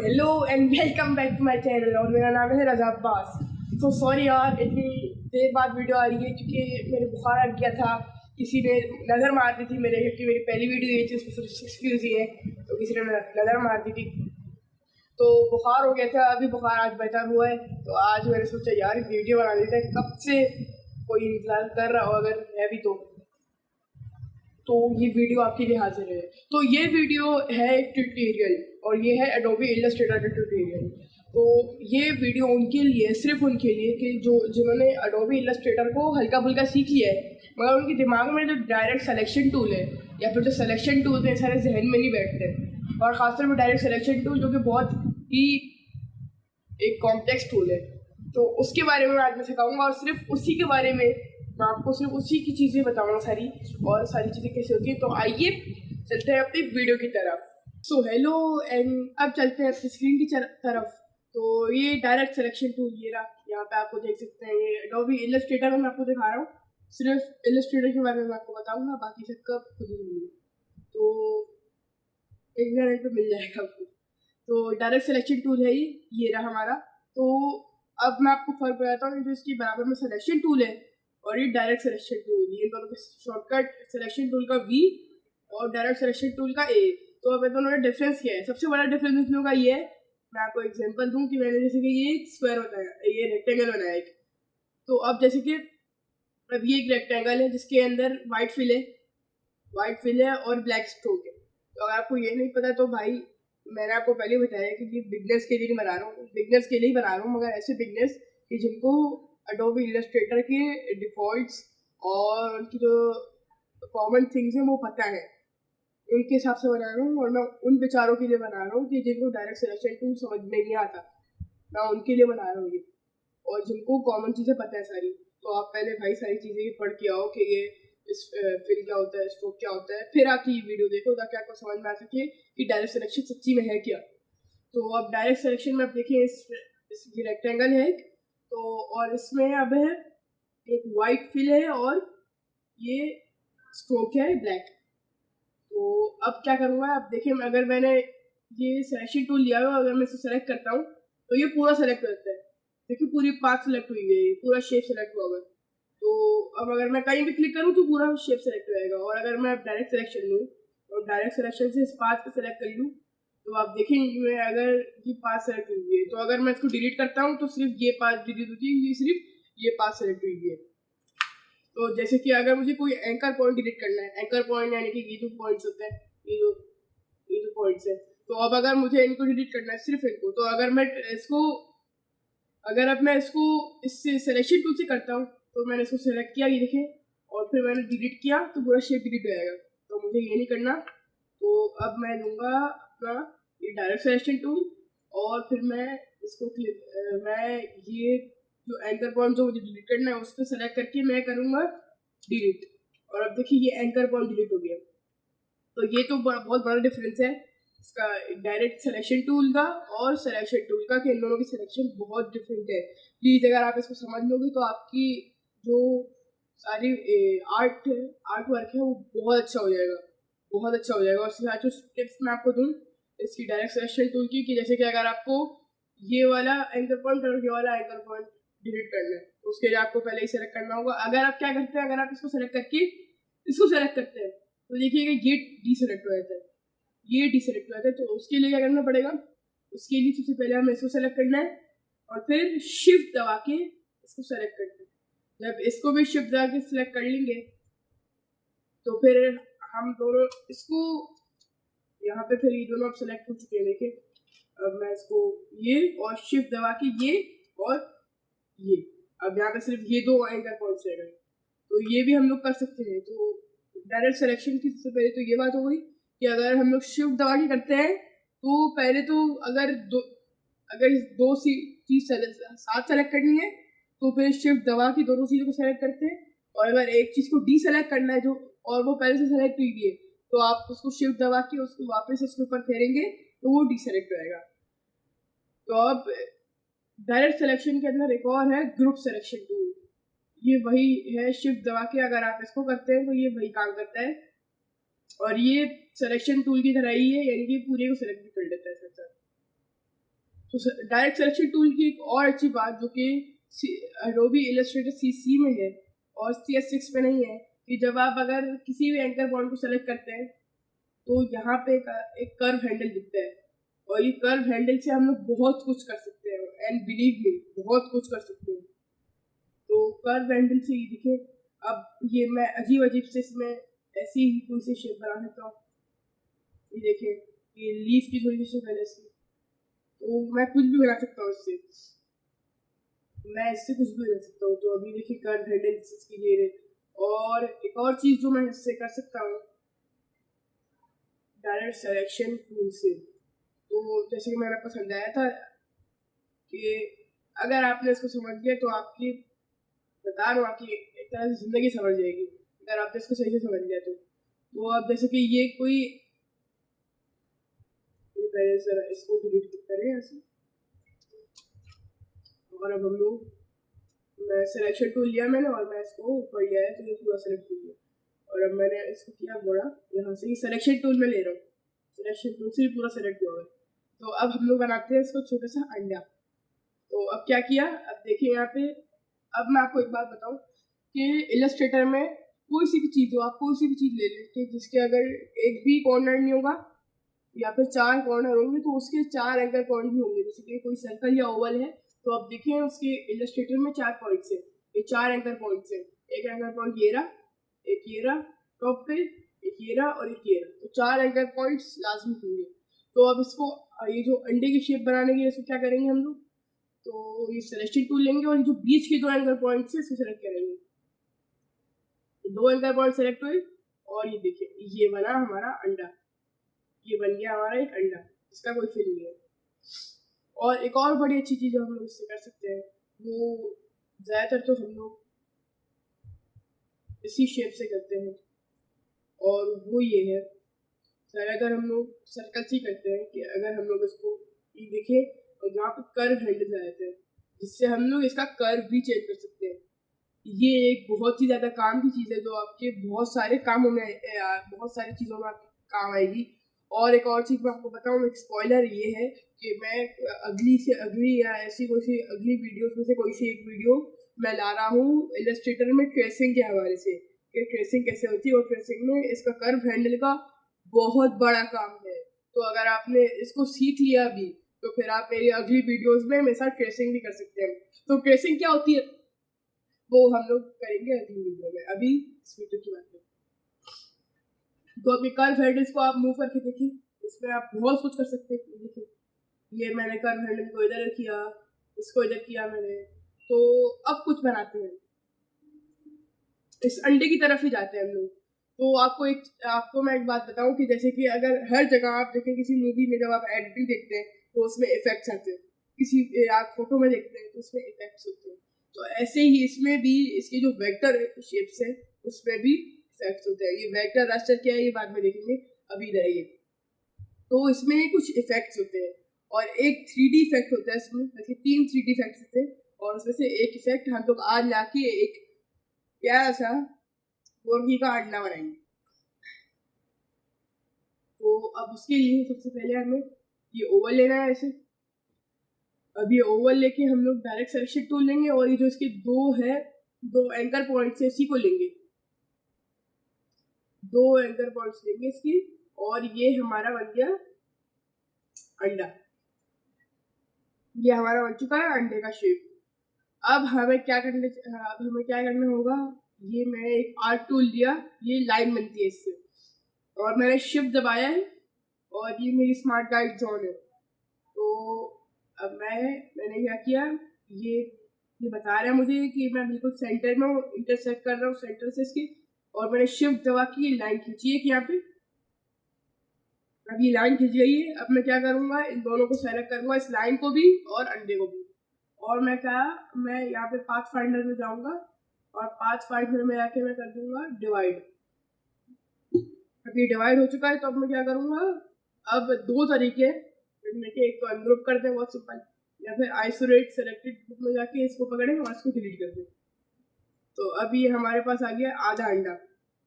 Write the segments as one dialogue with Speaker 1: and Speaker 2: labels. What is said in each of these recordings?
Speaker 1: Hello and welcome back to my channel और मेरा नाम है रज़ा अब्बास। तो सॉरी यार, इतनी देर बाद वीडियो आ रही है क्योंकि मेरे बुखार आ गया था। किसी ने नज़र मार दी थी मेरे, क्योंकि मेरी पहली वीडियो ये थी, उसमें सिर्फ 6 व्यूज़ ही है, तो किसी ने नज़र मार दी थी तो बुखार हो गया था। अभी बुखार आज बेहतर हुआ है, तो आज मैंने सोचा यार वीडियो बना देते हैं। कब से कोई इंतजार कर रहा हो, अगर है भी तो ये वीडियो आपके लिए हाजिर है। तो ये वीडियो है एक ट्यूटोरियल और ये है एडोबी इलस्ट्रेटर का ट्यूटोरियल। तो ये वीडियो उनके लिए, सिर्फ उनके लिए कि जिन्होंने एडोबी इलस्ट्रेटर को हल्का फुल्का सीख लिया है, मगर उनके दिमाग में जो डायरेक्ट सिलेक्शन टूल है या फिर जो सिलेक्शन टूल है सारे जहन में नहीं बैठते, और ख़ासतौर पर डायरेक्ट सिलेक्शन टूल जो कि बहुत ही एक कॉम्प्लेक्स टूल है। तो उसके बारे में आज मैं सिखाऊंगा और सिर्फ उसी के बारे में मैं आपको सिर्फ उसी की चीज़ें बताऊंगा सारी, और सारी चीज़ें कैसे होती हैं। तो आइए चलते हैं अपनी वीडियो की तरफ। सो हेलो एंड अब चलते हैं अपनी स्क्रीन की तरफ। तो ये डायरेक्ट सिलेक्शन टूल ये रहा, यहाँ पे आपको देख सकते हैं। ये एडोबी इलस्ट्रेटर में मैं आपको दिखा रहा हूँ, सिर्फ इलस्ट्रेटर के बारे में मैं आपको बताऊँगा, बाकी सब कब खुद ही मिलेगी, तो इंटरनेट पर मिल जाएगा आपको। तो डायरेक्ट सिलेक्शन टूल है ये रहा हमारा। तो अब मैं आपको फ़र्क बताता हूँ, जो इसके बराबर में सिलेक्शन टूल है और ये डायरेक्ट सिलेक्शन टूल, ये दोनों के शॉर्टकट, सिलेक्शन टूल का V और डायरेक्ट सिलेक्शन टूल का A। तो अब दोनों का डिफरेंस क्या है? सबसे बड़ा डिफरेंस इन दोनों का ये है, मैं आपको एग्जांपल दूं कि मैंने जैसे कि ये स्क्वायर होता है, ये रेक्टेंगल बनाया एक। तो अब जैसे कि अब ये एक रेक्टेंगल है जिसके अंदर वाइट फिल है और ब्लैक स्ट्रोक है। तो अगर आपको ये नहीं पता तो भाई मैंने आपको पहले बताया कि ये बिगनर्स के लिए नहीं बना रहा हूँ, बिगनर्स के लिए ही बना रहा हूँ, मगर ऐसे बिगनर्स कि जिनको एडोबी इलस्ट्रेटर के डिफ़ॉल्ट्स और उनकी जो कॉमन थिंग्स हैं वो पता है, उनके हिसाब से बना रहा हूँ। और मैं उन बेचारों के लिए बना रहा हूँ कि जिनको डायरेक्ट सिलेक्शन टूल समझ में नहीं आता, मैं उनके लिए बना रहा हूँ ये, और जिनको कॉमन चीज़ें पता है सारी। तो आप पहले भाई सारी चीज़ें पढ़ के आओ कि ये इस फिल क्या होता है, स्ट्रोक क्या होता है, फिर आप ये वीडियो देखो ताकि आपको समझ में आ सके कि डायरेक्ट सिलेक्शन सच्ची में है क्या। तो अब डायरेक्ट सिलेक्शन में आप देखिए, इस रेक्टेंगल है एक, तो और इसमें अब है एक वाइट फिल है और ये स्ट्रोक है ब्लैक। तो अब क्या करूँगा, आप देखिए, अगर मैंने ये सिलेक्शन टूल लिया हुआ, अगर मैं इसे सेलेक्ट करता हूँ तो ये पूरा सेलेक्ट होता है। देखिए पूरी पाथ सेलेक्ट हुई है, पूरा शेप सेलेक्ट हुआ है। तो अब अगर मैं कहीं भी क्लिक करूँ तो पूरा शेप सेलेक्ट हो जाएगा। और अगर मैं डायरेक्ट सिलेक्शन लूँ और डायरेक्ट सिलेक्शन से इस पाथ को सेलेक्ट कर लूँ, तो आप देखेंगे अगर ये पाथ सेलेक्ट हुई है, तो अगर मैं इसको डिलीट करता हूँ तो सिर्फ ये पाथ डिलीट होती है, ये सिर्फ ये पाथ सेलेक्ट हुई है। तो जैसे कि अगर मुझे कोई एंकर पॉइंट डिलीट करना है, एंकर पॉइंट यानी कि ये जो पॉइंट्स होते हैं, ये जो पॉइंट्स है, तो अब अगर मुझे इनको डिलीट करना है, सिर्फ इनको, तो अगर मैं इसको इससे सिलेक्शन टूल से करता हूँ, तो मैंने इसको सेलेक्ट किया, ये देखें, और फिर मैंने डिलीट किया तो पूरा शेप डिलीट हो जाएगा। तो मुझे ये नहीं करना। तो अब मैं लूँगा अपना ये डायरेक्ट सिलेक्शन टूल, और फिर मैं इसको मैं ये जो एंकर पॉइंट जो मुझे डिलीट करना है उसको सेलेक्ट करके मैं करूँगा डिलीट, और अब देखिए ये एंकर पॉइंट डिलीट हो गया। तो ये तो बहुत बड़ा डिफरेंस है इसका, डायरेक्ट सिलेक्शन टूल का और सिलेक्शन टूल का, कि इन दोनों की सिलेक्शन बहुत डिफरेंट है। प्लीज़ अगर आप इसको समझ लोगे तो आपकी जो सारी आर्ट वर्क है वो बहुत अच्छा हो जाएगा, बहुत अच्छा हो जाएगा। और इसके साथ जो टिप्स मैं आपको दूँ इसकी डायरेक्ट सिलेक्शन टूल की, कि जैसे कि अगर आपको ये वाला एंकर पॉइंट और ये वाला एंकर पॉइंट डिलीट करना है, तो उसके लिए आपको पहले ही सेलेक्ट करना होगा। अगर आप क्या करते हैं, अगर आप इसको सेलेक्ट करके इसको सेलेक्ट करते हैं तो देखिएगा ये डीसेलेक्ट हो जाता है, ये डीसेलेक्ट हो जाता है। तो उसके लिए क्या करना पड़ेगा, उसके लिए सबसे पहले हमें इसको सेलेक्ट करना है और फिर शिफ्ट दबा के इसको सेलेक्ट करना है। जब इसको भी शिफ्ट दबा के सिलेक्ट कर लेंगे तो फिर हम दोनों इसको यहाँ पे, फिर ये दोनों अब सेलेक्ट हो चुके हैं। देखिए अब मैं इसको ये और शिफ्ट दबा के ये और ये, अब यहाँ पे सिर्फ ये दो एंकर पॉइंट्स रह गए, तो ये भी हम लोग कर सकते हैं। तो डायरेक्ट सिलेक्शन की सबसे पहले तो ये बात हो गई कि अगर हम लोग शिफ्ट दबा के करते हैं तो पहले तो अगर दो चीज़ साथ सेलेक्ट करनी है तो फिर शिफ्ट दबा के दोनों चीज़ों को सेलेक्ट करते हैं, और अगर एक चीज़ को डी सेलेक्ट करना है जो और वो पहले से सेलेक्ट हुई है, तो आप उसको शिफ्ट दबा के उसको वापस उसके ऊपर फेरेंगे तो वो डी सेलेक्ट हो जाएगा। तो अब डायरेक्ट सिलेक्शन के अंदर एक और है ग्रुप सिलेक्शन टूल, ये वही है, शिफ्ट दबा के अगर आप इसको करते हैं तो ये वही काम करता है, और ये सिलेक्शन टूल की तरह ही है, यानी कि पूरे को सिलेक्ट भी कर लेता है सर। तो डायरेक्ट सिलेक्शन टूल की एक और अच्छी बात जो कि एडोबी इलस्ट्रेटर CC में है और CS6 में नहीं है, कि जब आप अगर किसी भी एंकर पॉइंट को सेलेक्ट करते हैं तो यहाँ पे एक कर्व हैंडल दिखता है, और ये कर्व हैंडल से हम लोग बहुत कुछ कर सकते हैं, एंड बिलीव मी बहुत कुछ कर सकते हैं। तो कर्व हैंडल से ये दिखे, अब ये मैं अजीब अजीब से इसमें ऐसी ही कोई सी शेप बना सकता हूँ। ये देखिए, ये लीफ की थोड़ी सी शेप है ऐसी, तो मैं कुछ भी बना सकता हूँ इससे, मैं इससे कुछ भी बना सकता हूँ। तो अभी देखिए कर्व हैंडल इसकी ये है। और एक और चीज़ जो मैं इससे कर सकता हूँ डायरेक्ट सिलेक्शन टूल से, तो जैसे कि मैंने आपको समझाया था कि अगर आपने इसको समझ लिया तो आपकी बता रहा हूँ आपकी एक तरह से ज़िंदगी समझ जाएगी, अगर आपने इसको सही से समझ लिया तो अब जैसे कि ये कोई, ये पहले जरा इसको डिलीट करें ऐसे, और अब हम लोग, मैं सिलेक्शन टूल लिया मैंने और मैं इसको ऊपर लिया है तो ये पूरा सेलेक्ट हो गया, और अब मैंने इसको किया बड़ा, यहाँ से सिलेक्शन टूल में ले रहा हूँ, सिलेक्शन टूल से भी पूरा सेलेक्ट हुआ है। तो अब हम लोग बनाते हैं इसको छोटा सा अंडा। तो अब क्या किया, अब देखिए यहाँ पे, अब मैं आपको एक बात बताऊँ कि इलस्ट्रेटर में कोई सी भी चीज़ हो, आप कोई सी भी चीज़ ले लें कि जिसके अगर एक भी कॉर्नर नहीं होगा या फिर 4 कॉर्नर होंगे तो उसके 4 एंकर पॉइंट भी होंगे। जैसे कि कोई सर्कल या ओवल है तो अब देखिए उसके इलस्ट्रेटर में 4 पॉइंट्स है, ये 4 एंकर पॉइंट्स है। एक एंकर पॉइंट ये रहा, एक ये रहा टॉप पे, एक ये रहा और एक ये रहा, तो 4 एंकर पॉइंट्स लाजमी होंगे। तो अब इसको ये जो अंडे की शेप बनाने के लिए इसको क्या करेंगे हम लोग, तो ये सिलेक्शन टूल लेंगे और जो बीच के 2 एंकर पॉइंट्स है इसको सेलेक्ट करेंगे। 2 एंकर पॉइंट सेलेक्ट हुए और ये देखिए ये बना हमारा अंडा, ये बन गया हमारा एक अंडा, इसका कोई फिल नहीं है। और एक और बड़ी अच्छी चीज़ हम लोग इससे कर सकते हैं, वो ज़्यादातर तो हम लोग इसी शेप से करते हैं, और वो ये है, ज़्यादातर हम लोग सर्कल से ही करते हैं कि अगर हम लोग इसको ये देखें और यहाँ पर कर्व हैंडल आ जाते हैं, जिससे हम लोग इसका कर्व भी चेंज कर सकते हैं। ये एक बहुत ही ज़्यादा काम की चीज़ है जो आपके बहुत सारे कामों में, बहुत सारी चीज़ों में आपके काम आएगी। और एक और चीज़ मैं आपको बताऊँ, एक स्पॉइलर ये है कि मैं अगली से अगली या ऐसी कोई सी अगली वीडियोस में से कोई सी एक वीडियो मैं ला रहा हूँ इलस्ट्रेटर में ट्रेसिंग के हवाले से, कि ट्रेसिंग कैसे होती है, और ट्रेसिंग में इसका कर्व हैंडल का बहुत बड़ा काम है। तो अगर आपने इसको सीख लिया भी तो फिर आप मेरी अगली वीडियोस में मेरे साथ ट्रेसिंग भी कर सकते हैं। तो ट्रेसिंग क्या होती है वो हम लोग करेंगे अगली वीडियो में, अभी इस वीडियो की बात करें। तो अपने कर्व हैंडल्स को आप मूव करके देखिए, इसमें आप बहुत कुछ कर सकते हैं। देखिए ये मैंने कर्व हैंडल को इधर किया, इसको इधर किया मैंने, तो अब कुछ बनाते हैं, इस अंडे की तरफ ही जाते हैं हम लोग। तो आपको मैं एक बात बताऊं कि जैसे कि अगर हर जगह आप देखें किसी मूवी में जब आप एडिटिंग देखते हैं तो उसमें इफेक्ट्स आते हैं, किसी आप फोटो में देखते हैं तो उसमें इफेक्ट्स होते हैं, तो ऐसे ही इसमें भी इसकी जो वेक्टर शेप्स है उसमें भी इफेक्ट्स होते हैं। ये वेक्टर रास्टर क्या है ये बाद में देखेंगे, अभी इधर है ये। तो इसमें कुछ इफेक्ट्स होते हैं और एक 3D इफेक्ट होता है इसमें, बल्कि 3 3D इफेक्ट्स होते हैं, और उसमें से एक इफेक्ट हम लोग आज लाके एक प्यारा सा मुर्गी का अंडा बनाएंगे। तो अब उसके लिए सबसे पहले हमें ये ओवल लेना है ऐसे। अब ये ओवल लेके हम लोग डायरेक्ट सिलेक्शन टूल लेंगे और ये जो इसके दो एंकर पॉइंट्स है इसी को लेंगे, 2 एंकर पॉइंट्स लेंगे इसकी, और ये हमारा बन गया अंडा। ये हमारा बन चुका है अंडे का शेप। अब हमें क्या करना होगा, ये मैंने एक आर्ट टूल लिया, ये लाइन बनती है इससे, और मैंने शिफ्ट दबाया है और ये मेरी स्मार्ट गाइड जोन है। तो अब मैंने क्या किया, ये बता रहा है मुझे कि मैं बिल्कुल सेंटर में हूँ, इंटरसेक्ट कर रहा हूँ सेंटर से इसके, और मैंने शिफ्ट दबा के ये लाइन खींची है कि यहाँ पे अब ये लाइन खींच गई है। अब मैं क्या करूँगा, इन दोनों को सेलेक्ट करूँगा, इस लाइन को भी और अंडे को भी, और मैं यहाँ पे पाथ फाइंडर में जाऊँगा और पाथ फाइंडर में जाके मैं कर दूंगा डिवाइड। अब ये डिवाइड हो चुका है तो अब मैं क्या करूँगा, अब 2 तरीके एक तो अनग्रुप कर दें बहुत सिंपल, या फिर आइसोलेट सेलेक्टेड ग्रुप में जाके इसको पकड़ें और इसको डिलीट कर दें। तो अब ये हमारे पास आ गया आधा अंडा।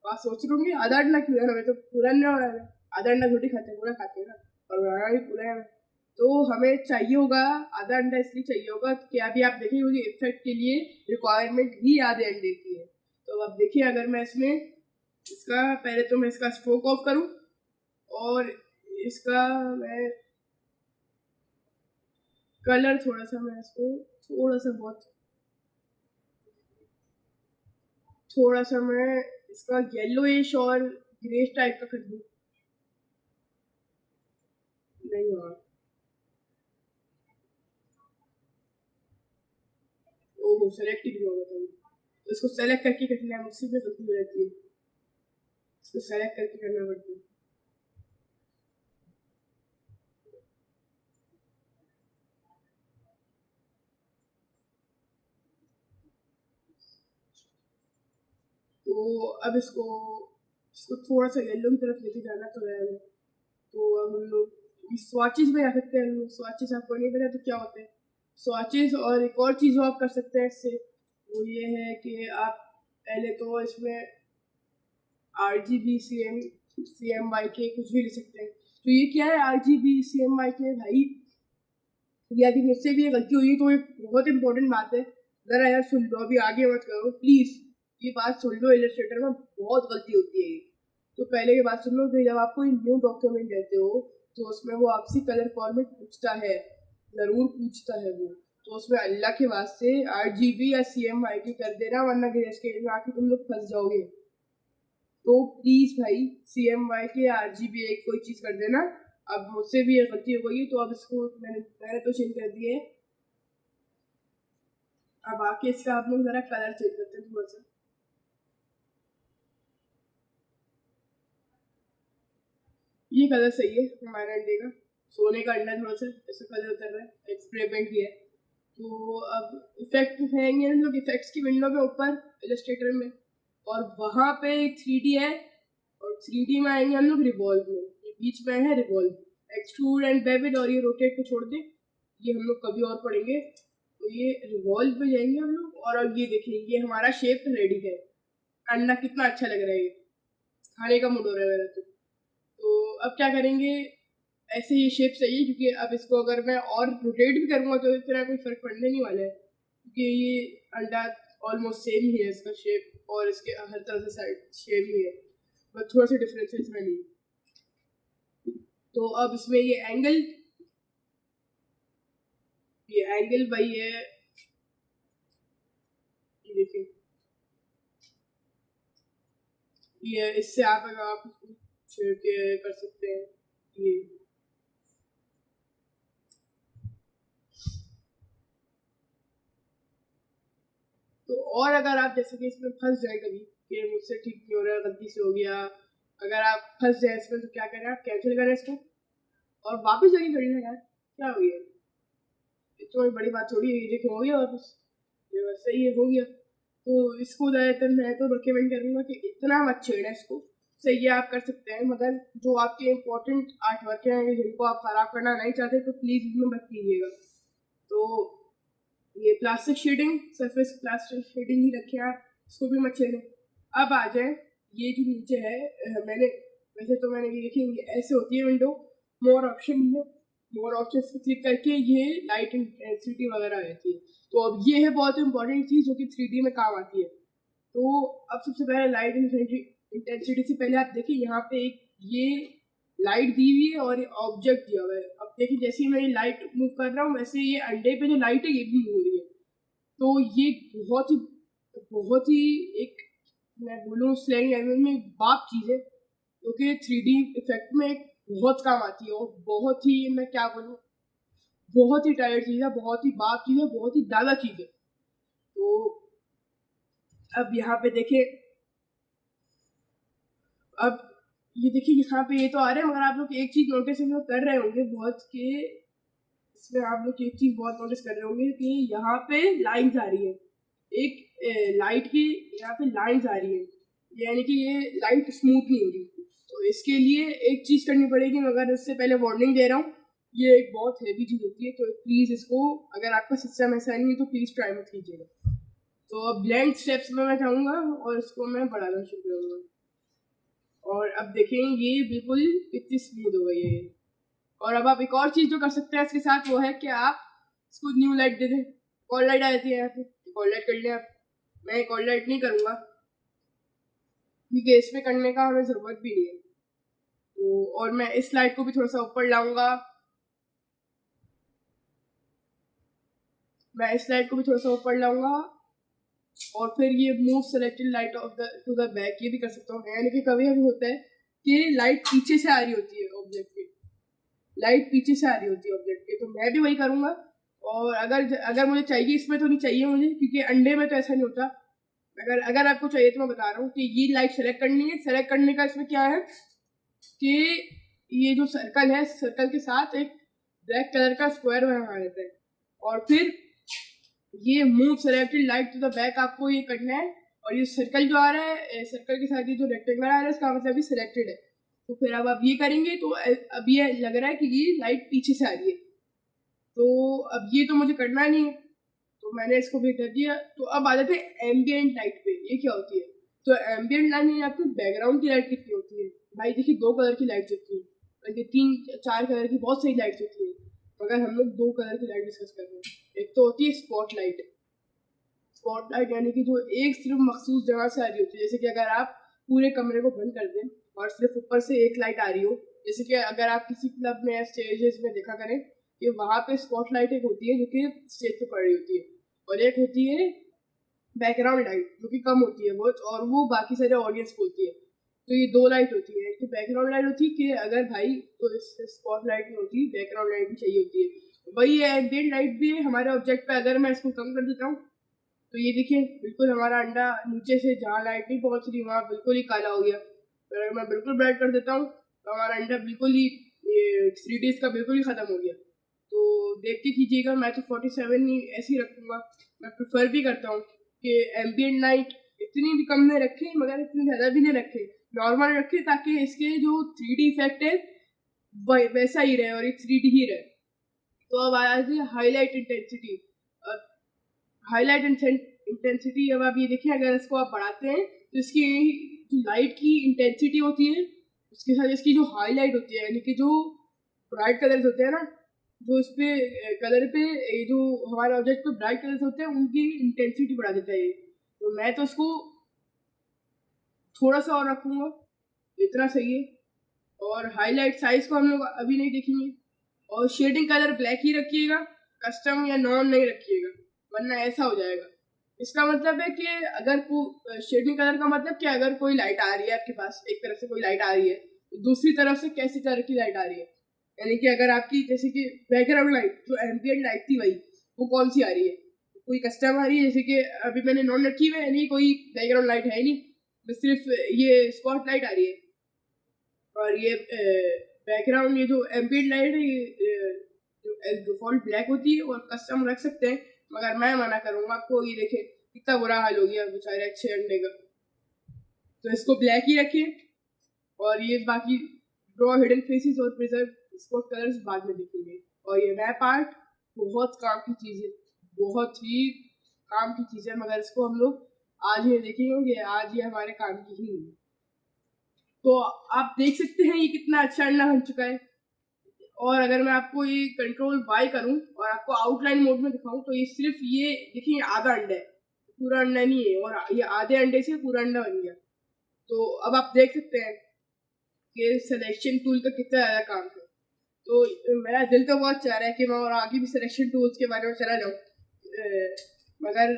Speaker 1: आप सोच रहे होंगे आधा अंडा क्यों है, हमें तो पूरा अंडा हो रहा है, आधा अंडा छोटी खाते हैं पूरा खाते हैं ना, और बनाना भी पूरा है। तो हमें चाहिए होगा आधा अंडा, इसलिए चाहिए होगा कि अभी आप देखें मुझे इफेक्ट के लिए रिक्वायरमेंट ही आधे अंडे की है। तो अब देखिए अगर मैं इसमें इसका पहले तो मैं इसका स्ट्रोक ऑफ करूं और इसका मैं कलर थोड़ा सा मैं इसको थोड़ा सा मैं इसका येलोइश और ग्रेस टाइप का कर दूं। नहीं हुआ। ओहो सेलेक्ट ही नहीं होगा। तो इसको सेलेक्ट करके करना है, मुझसे भी गलती हो जाती है, इसको सेलेक्ट करके करना पड़ता है। तो अब इसको थोड़ा सा येलो की तरफ लेके जाना तो है हमें। तो अब हम लोग स्वाचेस में आ सकते हैं। स्वाचेस आपको नहीं पता तो क्या होते हैं स्वाचेस, और एक और चीज़ आप कर सकते हैं इससे, वो ये है कि आप पहले तो इसमें RGB CMYK कुछ भी ले सकते हैं। तो ये क्या है RGB CMYK भाई, ये अभी मुझसे भी ये गलती हुई है तो ये बहुत इंपॉर्टेंट बात है, ज़रा यार सुन लो, अभी आगे मत करो प्लीज़, ये बात सुन लो, इलस्ट्रेटर में बहुत गलती होती है ये। तो पहले ये बात सुन लो कि जब आप कोई न्यू डॉक्यूमेंट देते हो तो उसमें वो आपसे कलर फॉर्मेट पूछता है, ज़रूर पूछता है वो। तो उसमें अल्लाह के वास्ते RGB या CMYK कर देना, वरना ग्रेस्केल में आके तुम लोग फंस जाओगे। तो प्लीज़ भाई CMYK या RGB एक कोई चीज़ कर देना। अब मुझसे भी ये गलती हो गई तो अब इसको मैंने तो चेंज कर दिए। अब आके इसका आप लोग ज़रा कलर चेंज करते हैं थोड़ा सा। ये कलर सही है हमारे अंडे का, सोने का अंडा थोड़ा सा ऐसा कलर उतर रहा है, एक्सपेरिमेंट किया है। तो अब इफेक्ट दिखाएंगे हम लोग इफेक्ट्स की विंडो में ऊपर इलस्ट्रेटर में, और वहाँ पे 3D है, और 3D में आएंगे हम लोग रिवॉल्व में, ये बीच में है रिवॉल्व, एक्सट्रूड एंड बेविड, और ये रोटेट को छोड़ दे, ये हम लोग कभी और पढ़ेंगे। तो ये रिवॉल्व में जाएंगे हम लोग, और अब ये देखिए ये हमारा शेप रेडी है। अंडा कितना अच्छा लग रहा है, ये खाने का मूड हो रहा है मेरा। तो अब क्या करेंगे, ऐसे ये शेप सही है क्योंकि अब इसको अगर मैं और रोटेट भी करूँगा तो इतना कोई फर्क पड़ने नहीं वाला है, क्योंकि ये अंडा ऑलमोस्ट सेम ही है इसका शेप, और इसके हर तरह से साइड शेप ही है, बस थोड़ा सा डिफरेंस है इसमें नहीं। तो अब इसमें ये एंगल वही है, ये देखिए ये इससे आप अगर आप छेड़ के कर सकते हैं ये। तो और अगर आप जैसे कि इसमें फंस जाए कभी कि मुझसे ठीक नहीं हो रहा है, गलती से हो गया, अगर आप फंस जाए इसमें तो क्या करें, आप कैंसिल करें इसको और वापस जाके कर लें यार, क्या हो गया, इतनी बड़ी बात थोड़ी है, देखिए हो गया वापस, ये बस सही है हो गया। तो इसको ज़्यादातर मैं तो रिकमेंड करूँगा कि इतना मत छेड़ें इसको, सही है आप कर सकते हैं, मगर जो आपके इम्पोर्टेंट आर्ट वर्क हैं जिनको आप ख़राब करना नहीं चाहते तो प्लीज़ इसमें मत कीजिएगा। तो ये plastic shading, surface plastic shading ही रखें आप, इसको भी मत छेड़ें। अब आ जाए ये जो नीचे है, मैंने ये देखिए ऐसे होती है विंडो, मोर ऑप्शन में, मोर ऑप्शन पे क्लिक करके ये लाइट इंटेंसिटी वगैरह आ जाती है। तो अब ये है बहुत इंपॉर्टेंट चीज़ जो कि 3D में काम आती है। तो अब सबसे पहले लाइट इंटेंसिटी से पहले आप देखिए यहाँ पे एक ये लाइट दी हुई है और ऑब्जेक्ट दिया हुआ है। अब देखिए जैसे ही मैं ये लाइट मूव कर रहा हूँ वैसे ये अंडे पे जो लाइट है ये भी मूव हो रही है। तो ये बहुत ही एक, मैं बोलूँ स्लैंग लैंग्वेज में बाप चीज़ है जो कि 3D इफेक्ट में एक बहुत काम आती है, और बहुत ही, मैं क्या बोलूँ, बहुत ही टायर्ड चीज़ है, बहुत ही बाप चीज़ है, बहुत ही ज़्यादा चीज़ है। तो अब यहाँ पे देखिए, अब ये देखिए यहाँ पे ये तो आ रहा है, मगर आप लोग एक चीज़ नोटिस कर रहे होंगे बहुत कि इसमें आप लोग एक चीज़ बहुत नोटिस कर रहे होंगे कि यहाँ पे लाइन्स आ रही है, एक लाइट की यहाँ पे लाइन्स आ रही है, यानी कि ये लाइट स्मूथ नहीं हो रही। तो इसके लिए एक चीज़ करनी पड़ेगी, मगर इससे पहले वार्निंग दे रहा हूँ, ये एक बहुत हैवी चीज़ होती है, तो प्लीज़ इसको, अगर आपका सिस्टम ऐसा नहीं है तो प्लीज़ ट्राई मत कीजिएगा। तो अब ब्लैंक स्टेप्स में मैं जाऊँगा और इसको मैं बढ़ाना शुरू करूँगा, और अब देखें ये बिल्कुल कितनी स्मूथ हो गई है। और अब आप एक और चीज़ जो कर सकते हैं इसके साथ, वो है कि आप इसको न्यू लाइट दे दें। कॉल लाइट आ जाती है यहाँ पे, कॉल लाइट कर लें आप। मैं कॉल लाइट नहीं करूँगा क्योंकि इसमें करने का हमें ज़रूरत भी नहीं है। तो और मैं इस लाइट को भी थोड़ा सा ऊपर लाऊंगा, मैं इस लाइट को भी थोड़ा सा ऊपर लाऊंगा। और फिर ये move selected light of the two the back, ये भी कर सकता हूँ। यानी कि कभी कभी होता है कि लाइट पीछे से आ रही होती है ऑब्जेक्ट के, लाइट पीछे से आ रही होती है ऑब्जेक्ट के, तो मैं भी वही करूँगा। और अगर मुझे चाहिए, इसमें तो नहीं चाहिए मुझे क्योंकि अंडे में तो ऐसा नहीं होता। अगर आपको चाहिए तो मैं बता रहा हूँ कि ये लाइट सेलेक्ट करनी है। सेलेक्ट करने का इसमें क्या है कि ये जो सर्कल है, सर्कल के साथ एक ब्लैक कलर का स्क्वायर बना रहता है, और फिर ये move selected light to the back आपको ये करना है। और ये सर्कल जो आ रहा है, सर्कल के साथ ये जो रेक्टेंगल आ रहा है, इसका मतलब ये सिलेक्टेड है। तो फिर अब आप ये करेंगे तो अब ये लग रहा है कि ये लाइट पीछे से आ रही है, तो अब ये तो मुझे करना नहीं है, तो मैंने इसको भी कर दिया। तो अब आ जाते हैं एम्बियंट लाइट पे। ये क्या होती है? तो एम्बियंट लाइट में आपकी बैकग्राउंड की लाइट कितनी होती है भाई? देखिए 2 कलर की लाइट होती है, और ये 3-4 कलर की बहुत सही लाइट्स होती है, मगर हम लोग 2 कलर की लाइट डिस्कस कर रहे हैं। एक तो होती है स्पॉट लाइट। स्पॉट लाइट यानी कि जो एक सिर्फ मखसूस जगह से आ रही होती है, जैसे कि अगर आप पूरे कमरे को बंद कर दें और सिर्फ ऊपर से एक लाइट आ रही हो, जैसे कि अगर आप किसी क्लब में या स्टेजेस में देखा करें कि वहाँ पे स्पॉट लाइट एक होती है जो कि स्टेज पे पड़ रही होती है, और एक होती है बैकग्राउंड लाइट जो कि कम होती है बहुत, और वो बाकी सारे ऑडियंस को होती है। तो ये 2 लाइट होती है। एक तो बैकग्राउंड लाइट होती है कि अगर भाई तो स्पॉट लाइट नहीं होती, बैकग्राउंड लाइट भी चाहिए होती है। वही है एम्बिएंट लाइट भी है हमारे ऑब्जेक्ट पे। अगर मैं इसको कम कर देता हूँ तो ये देखिए बिल्कुल हमारा अंडा नीचे से जहाँ लाइट नहीं पहुँच रही वहाँ बिल्कुल ही काला हो गया। अगर मैं बिल्कुल ब्राइट कर देता हूँ तो हमारा अंडा बिल्कुल ही 3D का बिल्कुल ही ख़त्म हो गया। तो देख के कीजिएगा, मैं तो 47 ही ऐसे ही रखूँगा। मैं प्रेफर भी करता हूँ कि एम्बिएंट लाइट इतनी भी कम नहीं रखें मगर इतनी ज़्यादा भी नहीं रखें, नॉर्मल रखें, ताकि इसके जो 3D इफेक्ट है वैसा ही रहे और ये 3D ही रहे। तो अब आ जाती है हाईलाइट इंटेंसिटी। हाईलाइट इंटेंसिटी, अब आप ये देखें अगर इसको आप बढ़ाते हैं तो इसकी जो लाइट की इंटेंसिटी होती है उसके साथ इसकी जो हाईलाइट होती है, यानी कि जो ब्राइट कलर्स होते हैं ना, जो इस पे कलर पे जो हमारे ऑब्जेक्ट पे ब्राइट कलर्स होते हैं उनकी इंटेंसिटी बढ़ा देता है। तो मैं तो इसको थोड़ा सा और रखूँगा, इतना सही है। और हाईलाइट साइज को हम लोग अभी नहीं देखेंगे। और शेडिंग कलर ब्लैक ही रखिएगा, कस्टम या नॉन नहीं रखिएगा, वरना ऐसा हो जाएगा। इसका मतलब है कि अगर शेडिंग कलर का मतलब कि अगर कोई लाइट आ रही है आपके पास, एक तरफ से कोई लाइट आ रही है तो दूसरी तरफ से कैसी तरह की लाइट आ रही है, यानी कि अगर आपकी जैसे कि बैकग्राउंड लाइट जो एम्बिएंट लाइट थी वही, वो कौन सी आ रही है? कोई कस्टम आ रही है, जैसे कि अभी मैंने नॉन रखी हुई है, यानी कोई बैकग्राउंड लाइट है नहीं, बस सिर्फ ये स्पॉट लाइट आ रही है। और ये बैकग्राउंड, ये जो एम्बिएंट लाइट है ये जो डिफॉल्ट ब्लैक होती है, और कस्टम रख सकते हैं मगर मैं मना करूँगा आपको। ये देखें कितना बुरा हाल हो गया बेचारे अच्छे अंडे का। तो इसको ब्लैक ही रखें, और ये बाकी ड्रॉ हिडन फेसेस और प्रिजर्व स्पॉट कलर्स बाद में देखेंगे। और ये रैप आर्ट बहुत काम की चीज़ है, बहुत ही काम की चीज़ है, मगर इसको हम लोग आज ही देखेंगे, आज ये हमारे काम की ही नहीं। तो आप देख सकते हैं ये कितना अच्छा अंडा बन चुका है। और अगर मैं आपको ये कंट्रोल वाई करूं और आपको आउटलाइन मोड में दिखाऊं तो ये सिर्फ ये देखिए आधा अंडा है, पूरा अंडा नहीं है, और ये आधे अंडे से पूरा अंडा बन गया। तो अब आप देख सकते हैं कि सिलेक्शन टूल का कितना ज़्यादा काम है। तो मेरा दिल तो बहुत चाह रहा है कि मैं और आगे भी सिलेक्शन टूल्स के बारे में चला जाऊँ, मगर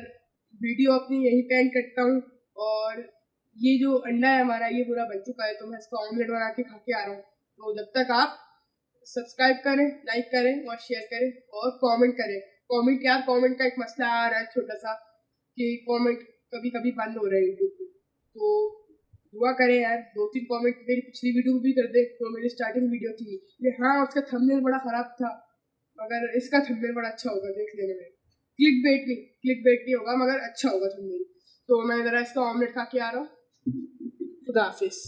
Speaker 1: वीडियो अपनी यहीं पे एंड करता हूँ। और ये जो अंडा है हमारा ये पूरा बन चुका है, तो मैं इसका ऑमलेट बना के खा के आ रहा हूँ। तो जब तक आप सब्सक्राइब करें, लाइक करें और शेयर करें और कमेंट करें। कमेंट यार, कमेंट का एक मसला आ रहा है छोटा सा कि कमेंट कभी कभी बंद हो रहे हैं यूट्यूब पे, तो दुआ करें यार। 2-3 कमेंट मेरी पिछली वीडियो में भी कर दे, तो मेरी स्टार्टिंग वीडियो थी ये, हाँ उसका थंबनेल बड़ा ख़राब था, मगर इसका थंबनेल बड़ा अच्छा होगा, देख लेने में। क्लिक बेट नहीं होगा मगर अच्छा होगा थंबनेल। तो मैं ज़रा इसका ऑमलेट खा के आ रहा हूँ। खुदा हाफिज़।